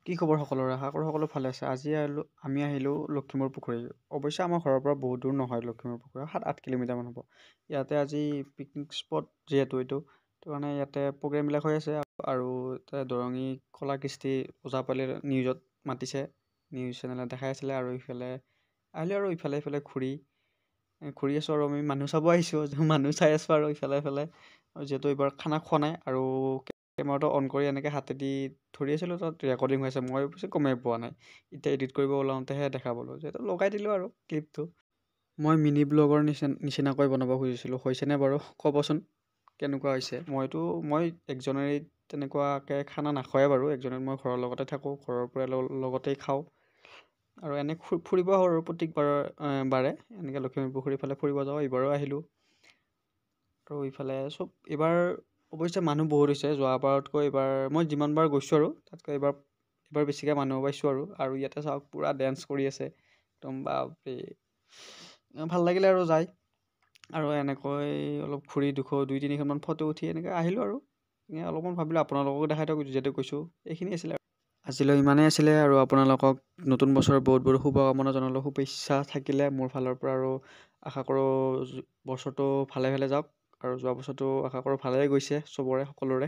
কি খবৰ সকলোৰে? আশা কৰোঁ সকলো ভালে আছে। আজি আমি আহিলোঁ লখিমপুৰ পুখুৰী। অৱশ্যে আমাৰ ঘৰৰ পৰা বহুত দূৰ নহয় লখিমপুৰ পুখুৰী, 7-8 কিলোমিটাৰমান হ'ব। ইয়াতে আজি পিকনিক স্পট যিহেতু এইটো, সেইটো কাৰণে ইয়াতে প্ৰগ্ৰেমবিলাক হৈ আছে আৰু দৰঙী কলা কৃষ্টি ওজাপালিৰ নিউজত মাতিছে, নিউজ চেনেলত দেখাই আছিলে আৰু ইফালে আহিলোঁ আৰু ইফালে সিফালে ঘূৰি আছোঁ আৰু আমি মানুহ চাব আহিছোঁ, মানুহ চাই আছোঁ আৰু ইফালে যিহেতু এইবাৰ খানা খোৱা নাই আৰু কেমেৰাটো অন কৰি এনেকৈ হাতেদি ধৰি আছিলোঁ, তাত ৰেকৰ্ডিং হৈ আছে। মই পিছে গমেই পোৱা নাই, এতিয়া এডিট কৰিব ওলাওঁতেহে দেখা পালোঁ, যিহেতু লগাই দিলোঁ আৰু ক্লিপটো। মই মিনি ব্লগৰ নিচিনাকৈ বনাব খুজিছিলোঁ, হৈছেনে বাৰু ক'বচোন কেনেকুৱা হৈছে? মই একজনেই তেনেকুৱাকৈ খানা নাখাওঁৱে বাৰু, একজনেই মই ঘৰৰ লগতে থাকোঁ, ঘৰৰ পৰিয়ালৰ লগতেই খাওঁ আৰু এনে ফুৰিব আহোঁ আৰু বাৰে এনেকৈ লখিমপুৰ পুখুৰীৰ ফালে ফুৰিব যাওঁ। এইবাৰো আহিলোঁ আৰু ইফালে এইবাৰ অৱশ্যে মানুহ বহুত হৈছে, যোৱাবাৰতকৈ এইবাৰ মই যিমানবাৰ গৈছোঁ আৰু তাতকৈ এইবাৰ বেছিকৈ মানুহ পাইছোঁ আৰু ইয়াতে চাওক পূৰা ডেন্স কৰি আছে একদম, বাপৰে ভাল লাগিলে আৰু যাই। আৰু এনেকৈ অলপ ঘূৰি 2-3খনমান ফটো উঠি এনেকৈ আহিলোঁ আৰু অলপমান ভাবিলোঁ আপোনালোককো দেখাই দিয়ক যিহেতু কৈছোঁ। এইখিনি আছিলে আজিলৈ ইমানেই আছিলে আৰু আপোনালোকক নতুন বছৰৰ বহুত বহুত শুভকামনা জনালোঁ, শুভেচ্ছা থাকিলে মোৰ ফালৰ পৰা আৰু আশা কৰোঁ বছৰটো ভালে ভালে যাওক আৰু যোৱা বছৰটো আশা কৰোঁ ভালেই গৈছে চবৰে সকলোৰে।